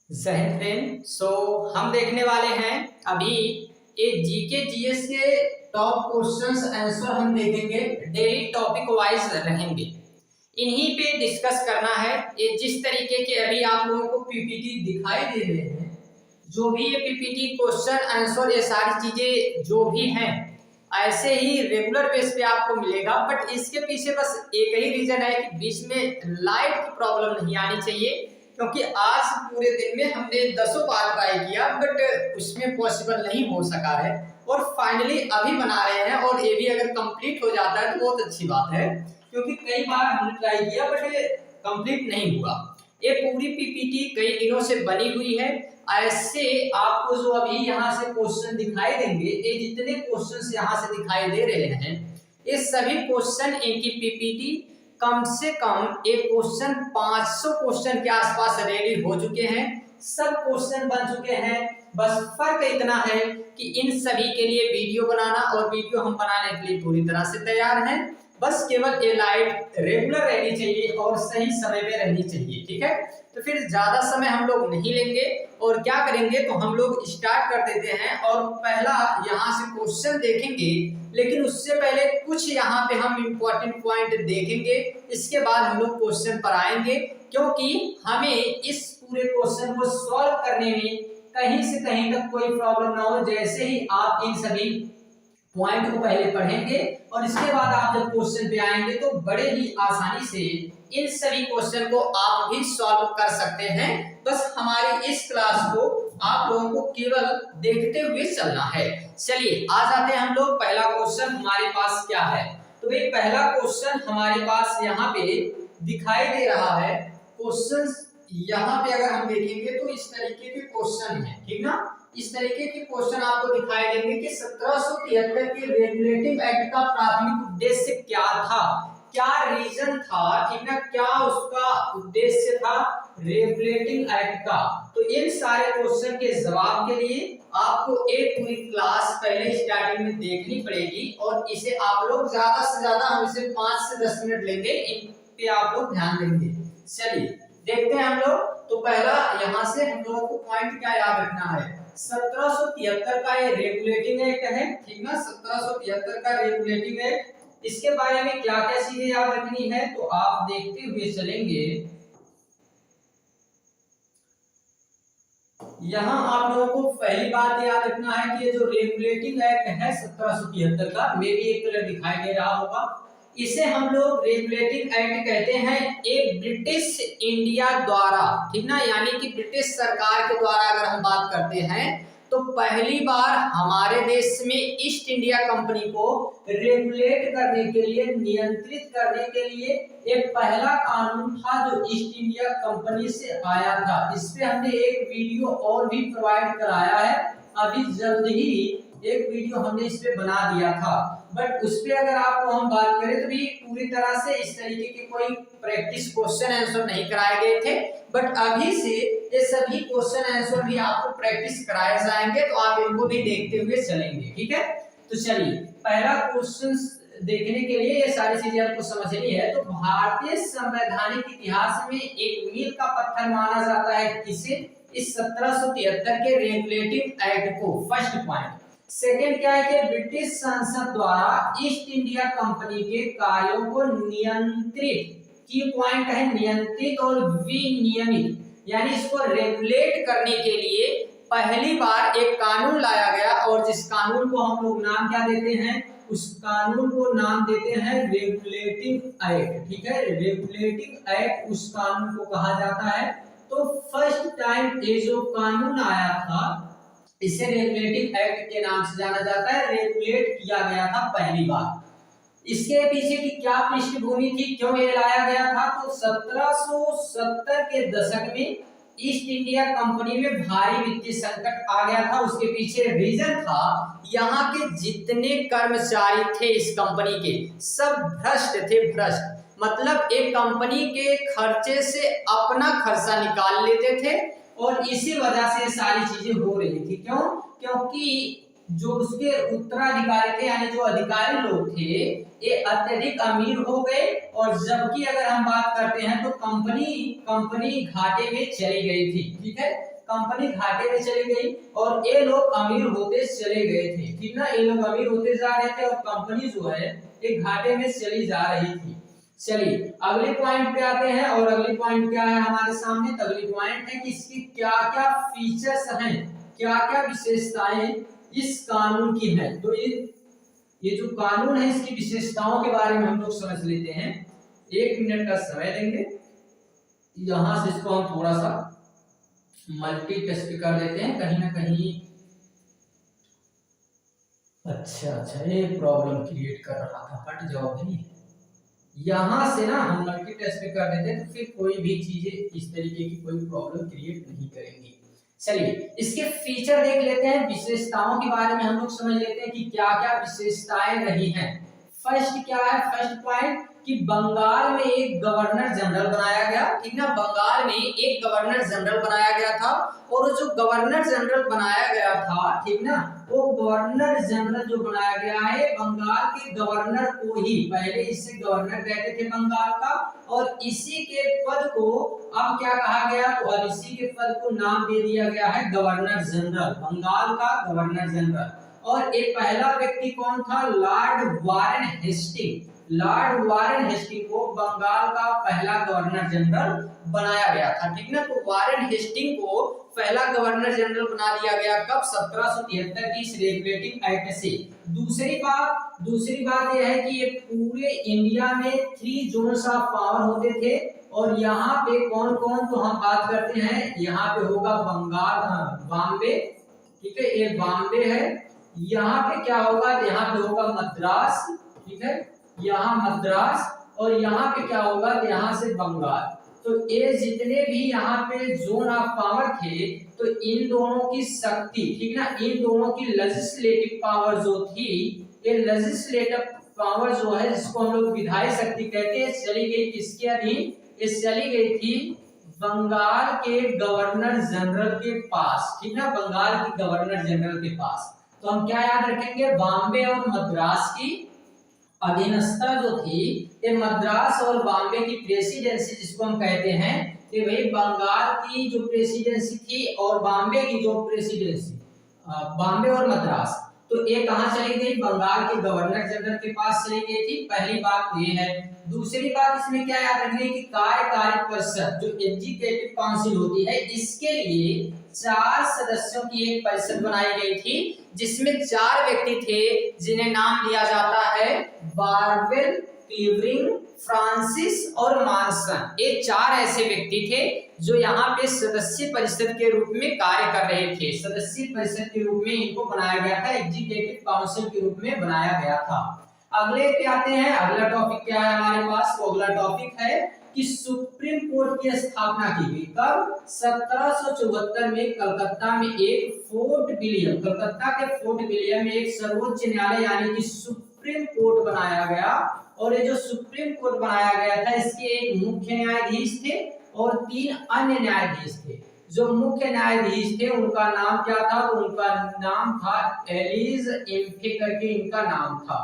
जय हिंद फ्रेंड। हम देखने वाले हैं अभी एक जीके जीएस के टॉप क्वेश्चंस आंसर हम देखेंगे। डेली टॉपिक वाइज रहेंगे, इन्हीं पे डिस्कस करना है। ये जिस तरीके के अभी आप लोगों को पीपीटी दिखाई दे रहे हैं, जो भी ये पीपीटी क्वेश्चन आंसर ये सारी चीजें जो भी हैं ऐसे ही रेगुलर बेस पे आपको मिलेगा। बट इसके पीछे बस एक ही रीजन है कि बीच में लाइट की प्रॉब्लम नहीं आनी चाहिए, क्योंकि आज पूरे दिन में हमने 10 बार ट्राई किया बट उसमें पॉसिबल नहीं हो सका है। और फाइनली अभी बना रहे हैं, और ये भी अगर कंप्लीट हो जाता है तो बहुत अच्छी बात है, क्योंकि कई बार हमने ट्राई किया बट ये कंप्लीट नहीं हुआ। ये पूरी पीपीटी कई दिनों से बनी हुई है। ऐसे आपको जो अभी यहाँ से क्वेश्चन दिखाई देंगे, ये जितने क्वेश्चन यहाँ से दिखाई दे रहे हैं, ये सभी क्वेश्चन इनकी पीपीटी कम से कम एक क्वेश्चन 500 क्वेश्चन के आसपास रेडी हो चुके हैं। सब क्वेश्चन बन चुके हैं। बस फर्क इतना है कि इन सभी के लिए वीडियो बनाना, और वीडियो हम बनाने के लिए पूरी तरह से तैयार हैं। बस केवल ये लाइट रेगुलर रहनी चाहिए और सही समय में रहनी चाहिए, ठीक है। तो फिर ज्यादा समय हम लोग नहीं लेंगे, और क्या करेंगे तो हम लोग स्टार्ट कर देते हैं। और पहला यहाँ से क्वेश्चन देखेंगे, लेकिन उससे पहले कुछ यहाँ पे हम इम्पोर्टेंट पॉइंट देखेंगे। इसके बाद हम लोग क्वेश्चन पर आएंगे, क्योंकि हमें इस पूरे क्वेश्चन को सॉल्व करने में कहीं से कहीं तक कोई प्रॉब्लम ना हो। जैसे ही आप इन सभी पॉइंट को पहले पढ़ेंगे और इसके बाद आप जब क्वेश्चन पे आएंगे तो बड़े ही आसानी से इन सभी क्वेश्चन को आप भी सॉल्व कर सकते हैं। बस हमारी इस क्लास को आप लोगों को केवल देखते हुए चलना है। चलिए आ जाते हैं हम लोग। पहला क्वेश्चन हमारे पास क्या है, तो भाई पहला क्वेश्चन हमारे पास यहाँ पे दिखाई दे रहा है। क्वेश्चन यहाँ पे अगर हम देखेंगे तो इस तरीके के क्वेश्चन है, ठीक ना। इस तरीके के क्वेश्चन आपको दिखाई देंगे कि 1773 के रेगुलेटिंग एक्ट का प्राथमिक उद्देश्य क्या था, क्या रीजन था, ठीक ना, क्या उसका उद्देश्य था रेगुलेटिंग एक्ट का। तो इन सारे क्वेश्चन के जवाब के लिए आपको एक पूरी क्लास पहले स्टार्टिंग में देखनी पड़ेगी, और इसे आप लोग ज्यादा से ज्यादा हम इसे 5 से 10 मिनट लेंगे, इन पे आप लोग ध्यान देंगे। चलिए देखते हैं हम लोग। तो पहला यहाँ से हम लोगों को पॉइंट क्या याद रखना है, 1773 का ये रेगुलेटिंग एक्ट है, ठीक ना। 1773 का रेगुलेटिंग एक्ट, इसके बारे में क्या क्या चीजें याद रखनी है तो आप देखते हुए चलेंगे। यहाँ आप लोगों को पहली बात याद रखना है कि ये जो रेगुलेटिंग एक्ट है 1773 का, मे भी एक कलर दिखाई दे रहा होगा, इसे हम लोग रेगुलेटिंग एक्ट कहते हैं। एक ब्रिटिश इंडिया द्वारा, ठीक ना, यानी कि ब्रिटिश सरकार के द्वारा अगर हम बात करते हैं तो पहली बार हमारे देश में ईस्ट इंडिया कंपनी को रेगुलेट करने के लिए, नियंत्रित करने के लिए एक पहला कानून था जो ईस्ट इंडिया कंपनी से आया था। इस पे हमने एक वीडियो और भी प्रोवाइड कराया है, अभी जल्द ही एक वीडियो हमने इस पे बना दिया था। बट उस पे अगर आपको हम बात करें तो भी पूरी तरह से इस तरीके के कोई प्रैक्टिस क्वेश्चन आंसर नहीं कराए गए थे। बट अभी से ये सभी क्वेश्चन आंसर भी आपको प्रैक्टिस कराए जाएंगे, तो आप इनको भी देखते हुए चलेंगे, ठीक है। तो चलिए पहला क्वेश्चन देखने के लिए ये सारी चीजें आपको समझनी है। तो भारतीय संवैधानिक इतिहास में एक मील का पत्थर माना जाता है किसे, इस 1773 के रेगुलेटिंग एक्ट को। First point. सेकेंड क्या है कि ब्रिटिश संसद द्वारा ईस्ट इंडिया कंपनी के कार्यों को नियंत्रित, की पॉइंट है नियंत्रित और विनियमित, यानी इसको रेगुलेट करने के लिए पहली बार एक कानून लाया गया, और जिस कानून को हम लोग नाम क्या देते हैं, उस कानून को नाम देते हैं रेगुलेटिंग एक्ट, ठीक है। रेगुलेटिंग एक्ट उस कानून को कहा जाता है। तो फर्स्ट टाइम ये जो कानून आया था इसे रेगुलेटिंग एक्ट के नाम से जाना जाता है। रेगुलेट किया गया था पहली बार। इसके पीछे की क्या पृष्ठभूमि थी, क्यों ये लाया गया था, तो 1770 के दशक में ईस्ट इंडिया कंपनी में भारी वित्तीय संकट आ गया था। उसके पीछे रीजन था यहाँ के जितने कर्मचारी थे इस कंपनी के, सब भ्रष्ट थे। भ्रष्ट मतलब एक कंपनी के खर्चे से अपना खर्चा निकाल लेते थे, और इसी वजह से सारी चीजें हो रही थी। क्यों? क्योंकि जो उसके उत्तराधिकारी थे, यानी जो अधिकारी लोग थे, ये अत्यधिक अमीर हो गए, और जबकि अगर हम बात करते हैं तो कंपनी घाटे में चली गई थी, ठीक है। कंपनी घाटे में चली गई और ये लोग अमीर होते चले गए थे, ठीक ना, ये लोग अमीर होते जा रहे थे और कंपनी जो है एक घाटे में चली जा रही थी। चलिए अगले पॉइंट पे आते हैं, और अगली पॉइंट क्या है हमारे सामने, तो अगली पॉइंट है कि इसकी क्या क्या फीचर्स हैं, क्या क्या विशेषताएं इस कानून की है। तो ये जो कानून है इसकी विशेषताओं के बारे में हम लोग समझ लेते हैं। 1 मिनट का समय देंगे, यहां से इसको हम थोड़ा सा मल्टी टेस्ट कर देते हैं, कहीं ना कहीं अच्छा ये प्रॉब्लम क्रिएट कर रहा था, हट जाओ भाई। यहां से ना हम मल्टी टेस्ट कर देते हैं तो फिर कोई भी चीजें इस तरीके की कोई प्रॉब्लम क्रिएट नहीं करेंगी। चलिए इसके फीचर देख लेते हैं, विशेषताओं के बारे में हम लोग समझ लेते हैं कि क्या क्या विशेषताएं रही हैं। फर्स्ट क्या है, फर्स्ट पॉइंट कि बंगाल में एक गवर्नर जनरल बनाया गया, ठीक ना, बंगाल में एक गवर्नर जनरल बनाया गया था, और वो जो गवर्नर जनरल बनाया गया था, ठीक ना, वो गवर्नर जनरल जो बनाया गया है बंगाल के गवर्नर को ही, पहले इसे गवर्नर कहते थे बंगाल का, और इसी के पद को अब क्या कहा गया, तो अब इसी के पद को नाम दे दिया गया है गवर्नर जनरल, बंगाल का गवर्नर जनरल। और एक पहला व्यक्ति कौन था, Lord Warren Hasting, Lord Warren Hasting को बंगाल का पहला गवर्नर जनरल बनाया गया था, ठीक ना। तो वारेन हेस्टिंग को पहला गवर्नर जनरल बना दिया गया कब, 1773 की इस रेगुलेटिंग एक्ट से। दूसरी बात यह है कि ये पूरे इंडिया में 3 जोन्स ऑफ पावर होते थे, और यहाँ पे कौन कौन, तो हम बात करते हैं, यहाँ पे होगा बंगाल, बॉम्बे, ठीक है, ये बॉम्बे है, यहाँ पे क्या होगा, यहाँ पे होगा मद्रास, ठीक है, यहाँ मद्रास, और यहाँ पे क्या होगा, यहाँ से बंगाल। तो ये जितने भी यहाँ पे जोन ऑफ पावर थे, तो इन दोनों की शक्ति, ठीक ना, इन दोनों की लेजिस्लेटिव पावर जो थी, ये लेजिस्लेटिव पावर जो है जिसको हम लोग विधायी शक्ति कहते हैं, चली गई किसके अधीन, ये चली गई थी बंगाल के गवर्नर जनरल के पास, ठीक ना, बंगाल के गवर्नर जनरल के पास। तो हम क्या याद रखेंगे, बॉम्बे और मद्रास की अधीनस्था जो थी, ये मद्रास और बॉम्बे की प्रेसिडेंसी जिसको हम कहते हैं, कि भाई बंगाल की जो प्रेसिडेंसी थी और बॉम्बे की जो प्रेसिडेंसी, बॉम्बे और मद्रास, तो ये कहाँ चली गई, बंगाल के गवर्नर जनरल के पास चली गई थी। पहली बात ये है। दूसरी बात इसमें क्या याद रखनी है कि कार्यकारी परिषद जो एग्जीक्यूटिव काउंसिल होती है, इसके लिए 4 सदस्यों की एक परिषद बनाई गई थी, जिसमें 4 व्यक्ति थे जिन्हें नाम दिया जाता है बारवेल, क्लीवरिंग, फ्रांसिस और मानसन। ये 4 ऐसे व्यक्ति थे जो यहाँ पे सदस्य परिषद के रूप में कार्य कर रहे थे, सदस्य परिषद के रूप में इनको बनाया गया था, एग्जीक्यूटिव काउंसिल के रूप में बनाया गया था। अगले पे आते हैं, अगला टॉपिक क्या है हमारे पास, तो अगला टॉपिक है कि सुप्रीम कोर्ट की स्थापना की गई कब, 1774 में कलकत्ता में एक फोर्ट विलियम, कलकत्ता के फोर्ट विलियम में एक सर्वोच्च न्यायालय यानी कि सुप्रीम कोर्ट बनाया गया। और ये जो सुप्रीम कोर्ट बनाया गया था, इसके एक मुख्य न्यायाधीश थे और 3 अन्य न्यायाधीश थे। जो मुख्य न्यायाधीश थे उनका नाम क्या था, तो उनका नाम था एलिस इम्फे करके इनका नाम था,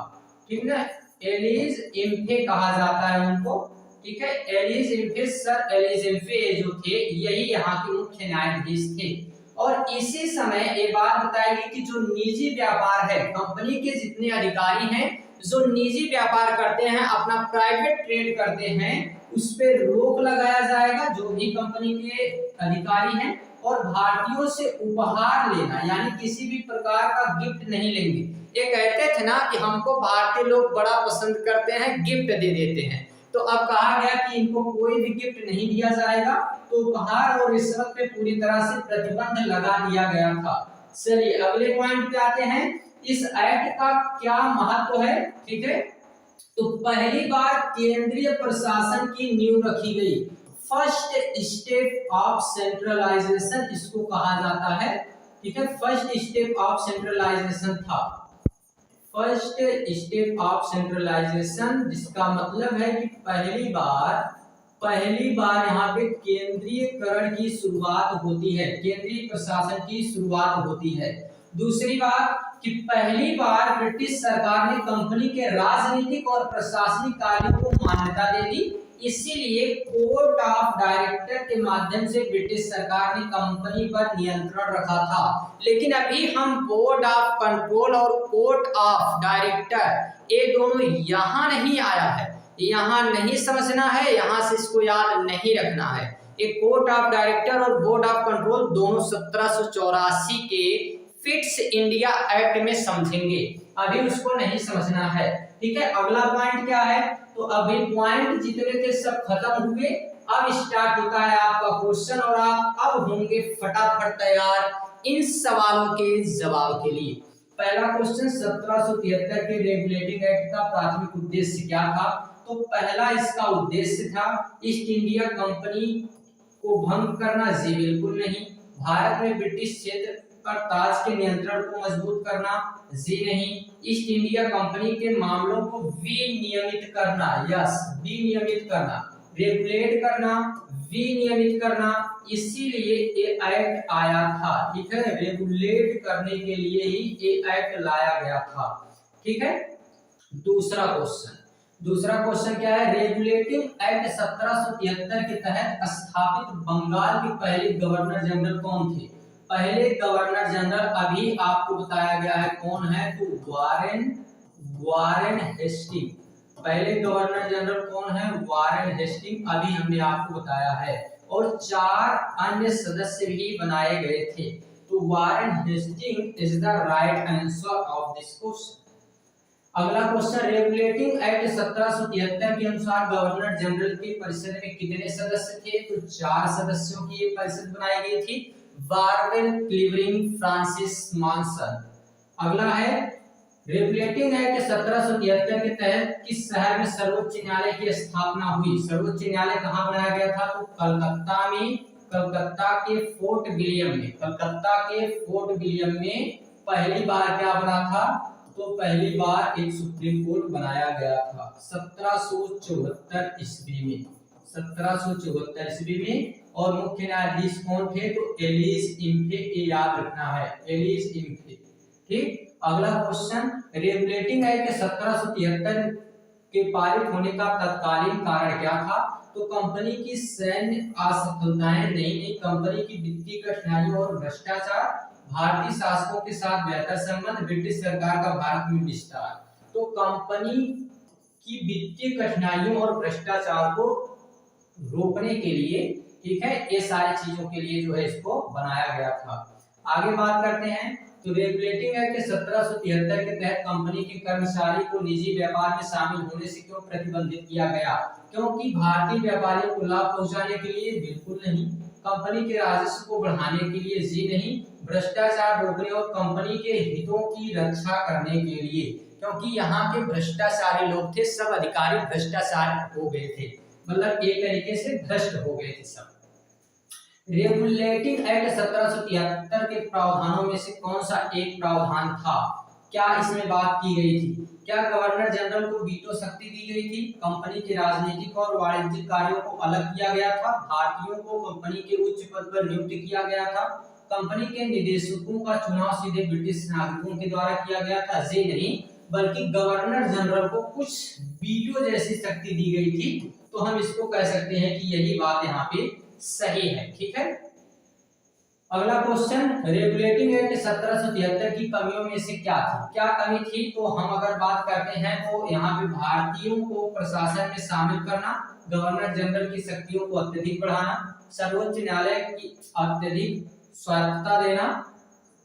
ठीक ना, एलिस इम्फे कहा जाता है उनको, ठीक है, एलिस इम्फे, सर एलिस इम्फे जो थे यही यहाँ के मुख्य न्यायाधीश थे। और इसी समय ये बात बताएगी कि जो निजी व्यापार है, कंपनी के जितने अधिकारी हैं जो निजी व्यापार करते हैं, अपना प्राइवेट ट्रेड करते हैं, उस पे रोक लगाया जाएगा, जो भी कंपनी के अधिकारी हैं, और भारतीयों से उपहार लेना यानी किसी भी प्रकार का गिफ्ट नहीं लेंगे। ये कहते थे ना कि हमको भारतीय लोग बड़ा पसंद करते हैं, गिफ्ट दे देते हैं, तो अब कहा गया कि इनको कोई भी गिफ्ट नहीं दिया जाएगा, तो उपहार और रिश्वत पे पूरी तरह से प्रतिबंध लगा दिया गया था। चलिए अगले पॉइंट पे आते हैं, इस एक्ट का क्या महत्व है, ठीक है, तो पहली बार केंद्रीय प्रशासन की नींव रखी गई, फर्स्ट स्टेप ऑफ सेंट्रलाइजेशन इसको कहा जाता है, ठीक है, फर्स्ट स्टेप ऑफ सेंट्रलाइजेशन था, फर्स्ट स्टेप ऑफ सेंट्रलाइजेशन, जिसका मतलब है कि पहली बार यहाँ पे केंद्रीयकरण की शुरुआत होती है, केंद्रीय प्रशासन की शुरुआत होती है। दूसरी बात कि पहली बार ब्रिटिश सरकार ने कंपनी के राजनीतिक और प्रशासनिक कार्यों को मान्यता दे दी, इसीलिए कोर्ट ऑफ डायरेक्टर के माध्यम से ब्रिटिश सरकार ने कंपनी पर नियंत्रण रखा था। लेकिन अभी हम बोर्ड ऑफ कंट्रोल और कोर्ट ऑफ डायरेक्टर ये दोनों यहाँ नहीं आया है, यहाँ नहीं समझना है, यहाँ से इसको याद नहीं रखना है। ये कोर्ट ऑफ डायरेक्टर और बोर्ड ऑफ कंट्रोल दोनों 1784 के फिट्स इंडिया एक्ट में समझेंगे, अभी उसको नहीं समझना है। ठीक है, अगला पॉइंट क्या है, तो अभी पॉइंट जितने थे सब खत्म हुए, अब स्टार्ट होता है आपका क्वेश्चन और आप अब होंगे फटाफट तैयार इन सवालों के जवाब के लिए। पहला क्वेश्चन 1773 के रेगुलेटिंग एक्ट का प्राथमिक उद्देश्य क्या था, तो पहला इसका उद्देश्य था ईस्ट इंडिया कंपनी को भंग करना, जी बिल्कुल नहीं। भारत में ब्रिटिश क्षेत्र पर ताज के नियंत्रण को मजबूत करना, जी नहीं। ईस्ट इंडिया कंपनी के मामलों को विनियमित करना, यस विनियमित करना, रेगुलेट करना, विनियमित करना, इसीलिए ये एक्ट आया था। ठीक है, रेगुलेट करने के लिए ही ये एक्ट लाया गया था। ठीक है, दूसरा क्वेश्चन क्या है, रेगुलेटिंग एक्ट 1773 के तहत स्थापित बंगाल के पहले गवर्नर जनरल कौन थे। पहले गवर्नर जनरल अभी आपको बताया गया है कौन है, तो वारेन हेस्टिंग। पहले गवर्नर जनरल कौन है, वारेन हेस्टिंग, अभी हमने आपको बताया है। और 4 अन्य सदस्य भी बनाए गए थे, तो Warren Hasting is the right answer of this question. अगला क्वेश्चन, रेगुलेटिंग एक्ट 1773 के अनुसार गवर्नर जनरल की परिषद में कितने सदस्य थे, तो 4 सदस्यों की ये परिषद बनाई गई थी। Barwell, Clavering, Francis, Monson. अगला है, रेगुलेटिंग एक्ट 1773 के तहत किस शहर में सर्वोच्च न्यायालय की स्थापना हुई। सर्वोच्च न्यायालय कहाँ बनाया गया था, तो कलकत्ता में, कलकत्ता के फोर्ट विलियम में। कलकत्ता के फोर्ट विलियम में पहली बार क्या बना था, तो पहली बार एक सुप्रीम कोर्ट बनाया गया था 1774 ईस्वी में। 1774 ईस्वी में। और मुख्य न्यायाधीश कौन थे, तो एलिस इम्फे, ये याद रखना है, एलिस इम्फे। ठीक, अगला क्वेश्चन, रेगुलेटिंग एक्ट 1773 के पारित होने का तत्कालीन कारण क्या था, तो कंपनी की सैन्य असफलताएं, नई कंपनी की वित्तीय कठिनाइयों और भ्रष्टाचार, भारतीय शासकों के साथ बेहतर संबंध, ब्रिटिश सरकार का भारत में विस्तार। तो कंपनी की वित्तीय कठिनाइयों और भ्रष्टाचार को रोकने के लिए, ठीक है, ये सारी चीजों के लिए जो है इसको बनाया गया था। आगे बात करते हैं, तो रेगुलेटिंग एक्ट 1773 के तहत कंपनी के कर्मचारी को निजी व्यापार में शामिल होने से क्यों प्रतिबंधित किया गया, क्योंकि भारतीय व्यापारियों को लाभ पहुंचाने के लिए, बिल्कुल नहीं। कंपनी के राजस्व को बढ़ाने के लिए, जी नहीं। भ्रष्टाचार रोकने और कंपनी के हितों की रक्षा करने के लिए, क्योंकि यहाँ के भ्रष्टाचारी लोग थे, सब अधिकारी भ्रष्टाचार हो गए थे, मतलब एक तरीके से भ्रष्ट हो गए थे सब। रेगुलेटिंग एक्ट 1773 के प्रावधानों में से कौन सा एक प्रावधान था, क्या इसमें बात की गई थी, क्या गवर्नर जनरल को वीटो शक्ति दी गई थी, कंपनी के राजनीतिक और वाणिज्यिक कार्यों को अलग किया गया था, भारतीयों को कंपनी के उच्च पद पर नियुक्त किया गया था, कंपनी के निदेशकों का चुनाव सीधे ब्रिटिश नागरिकों के द्वारा किया गया था, जी नहीं, बल्कि गवर्नर जनरल को कुछ वीटो जैसी शक्ति दी गई थी। तो हम इसको कह सकते हैं कि यही बात यहाँ पे सही है। ठीक है, अगला क्वेश्चन, रेगुलेटिंग एक्ट 1773 की कमियों में से क्या थी, क्या कमी थी, तो हम अगर बात करते हैं तो यहाँ पे भारतीयों को प्रशासन में शामिल करना, गवर्नर जनरल की शक्तियों को अत्यधिक बढ़ाना, सर्वोच्च न्यायालय की अत्यधिक स्वायत्तता देना,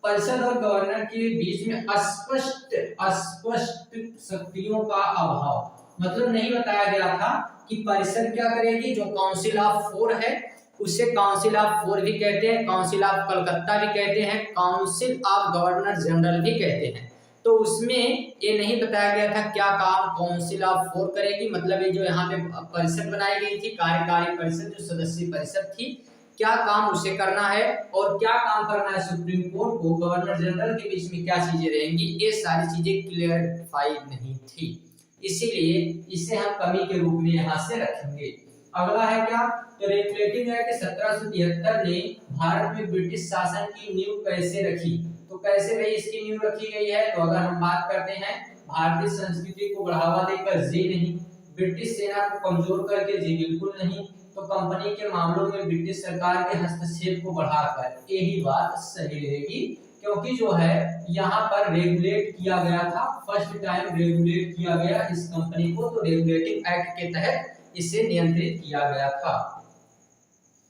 परिषद और गवर्नर के बीच में अस्पष्ट शक्तियों का अभाव, मतलब नहीं बताया गया था कि परिषद क्या करेगी, जो काउंसिल ऑफ 4 है उसे काउंसिल ऑफ 4 भी कहते हैं, काउंसिल ऑफ कलकत्ता भी कहते हैं, काउंसिल ऑफ गवर्नर जनरल भी कहते हैं। तो उसमें ये नहीं बताया गया था क्या काम काउंसिल ऑफ 4 करेगी, मतलब ये जो यहाँ पे परिषद बनाई गई थी, कार्यकारी परिषद जो सदस्यीय परिषद थी, क्या काम उसे करना है और क्या काम करना है सुप्रीम कोर्ट को, गवर्नर जनरल के बीच में क्या चीजें रहेंगी, ये सारी चीजें क्लियरिफाई नहीं थी, इसीलिए इसे हम कमी के रूप में यहाँ से रखेंगे। अगला है क्या, तो रेगुलेटिंग एक्ट 1773 ने भारत में ब्रिटिश शासन की नींव कैसे रखी, तो कैसे भाई इसकी नींव रखी गई है, तो अगर हम बात करते हैं भारतीय संस्कृति को बढ़ावा देकर, जी नहीं, ब्रिटिश सेना को कमजोर करके, जी बिल्कुल नहीं। तो कंपनी के मामलों में ब्रिटिश सरकार के हस्तक्षेप को बढ़ाकर, यही बात सही रहेगी, क्योंकि जो है यहाँ पर रेगुलेट किया गया था, फर्स्ट टाइम रेगुलेट किया गया इस कंपनी को, तो रेगुलेटिंग एक्ट के तहत इसे नियंत्रित किया गया था।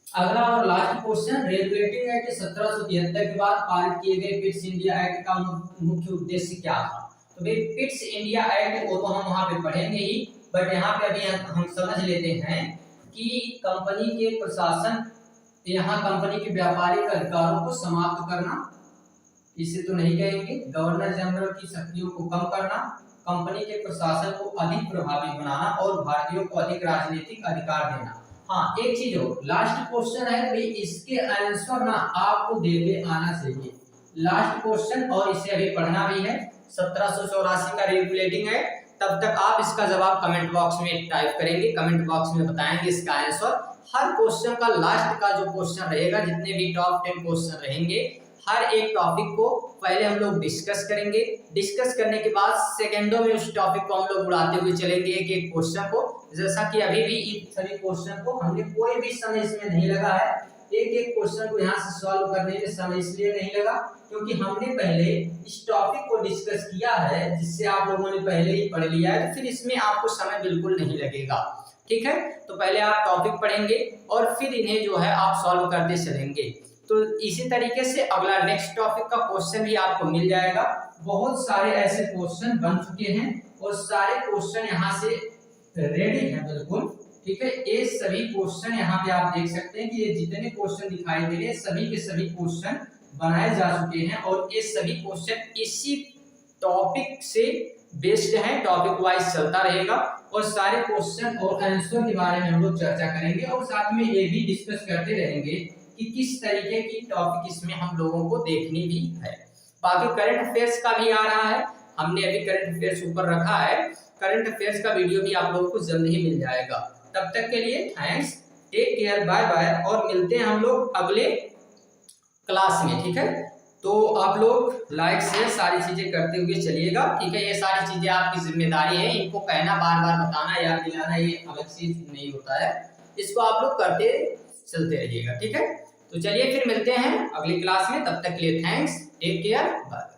अगला और लास्ट क्वेश्चन, रेगुलेटिंग एक्ट 1773 के बाद पारित किए गए पिट्स इंडिया एक्ट का मुख्य उद्देश्य क्या था? तो भाई पिट्स इंडिया एक्ट को तो हम वहां पे पढ़ेंगे ही, बट यहाँ पे अभी हम समझ लेते हैं कि कंपनी के प्रशासन, यहाँ कंपनी के व्यापारिक अधिकारों को समाप्त करना, इसे तो नहीं कहेंगे, गवर्नर जनरल की शक्तियों को कम करना, कंपनी के प्रशासन को अधिक प्रभावी बनाना और भारतीयों को अधिक राजनीतिक अधिकार देना। हाँ एक चीज हो, लास्ट क्वेश्चन है भाई, इसके आंसर ना आपको देके आना चाहिए, लास्ट क्वेश्चन, और इसे अभी पढ़ना भी है। 1784 का रेगुलेटिंग है, तब तक आप इसका जवाब कमेंट बॉक्स में टाइप करेंगे, कमेंट बॉक्स में बताएंगे इसका आंसर। हर क्वेश्चन का लास्ट का जो क्वेश्चन रहेगा, जितने भी टॉप 10 क्वेश्चन रहेंगे, हर एक टॉपिक को पहले हम लोग डिस्कस करेंगे, डिस्कस करने के बाद सेकंडों में उस टॉपिक को हम लोग उड़ाते हुए चलेंगे एक एक क्वेश्चन को, जैसा कि अभी भी इन सभी क्वेश्चन को हमने कोई भी समय इसमें नहीं लगा है, एक एक क्वेश्चन को यहाँ से सॉल्व करने में समय इसलिए नहीं लगा क्योंकि हमने पहले इस टॉपिक को डिस्कस किया है, जिससे आप लोगों ने पहले ही पढ़ लिया है, तो फिर इसमें आपको समय बिल्कुल नहीं लगेगा। ठीक है, तो पहले आप टॉपिक पढ़ेंगे और फिर इन्हें जो है आप सॉल्व करते चलेंगे। तो इसी तरीके से अगला नेक्स्ट टॉपिक का क्वेश्चन भी आपको मिल जाएगा। बहुत सारे ऐसे क्वेश्चन बन चुके हैं और सारे क्वेश्चन यहाँ से रेडी हैं बिल्कुल। ठीक है, ये सभी क्वेश्चन यहाँ पे आप देख सकते हैं कि ये जितने क्वेश्चन दिखाई दे रहे हैं सभी के सभी क्वेश्चन बनाए जा चुके हैं और ये सभी क्वेश्चन इसी टॉपिक से बेस्ड हैं, टॉपिक वाइज चलता रहेगा और सारे क्वेश्चन और आंसर के बारे में हम लोग चर्चा करेंगे और साथ में ये भी डिस्कस करते रहेंगे कि किस तरीके की टॉपिक इसमें हम लोगों को देखनी भी है। बाकी करंट अफेयर्स का भी आ रहा है, हमने अभी करंट अफेयर्स ऊपर रखा है, करंट अफेयर्स का वीडियो भी आप लोगों को जल्द ही मिल जाएगा। तब तक के लिए thanks, take care, bye bye, और मिलते हैं हम लोग अगले क्लास में। ठीक है, तो आप लोग लाइक शेयर सारी चीजें करते हुए चलिएगा। ठीक है, ये सारी चीजें आपकी जिम्मेदारी है, इनको कहना, बार बार बताना, याद दिलाना, ये अलग चीज नहीं होता है, इसको आप लोग करते चलते रहिएगा। ठीक है, तो चलिए फिर मिलते हैं अगली क्लास में, तब तक के लिए थैंक्स, टेक केयर, बाय।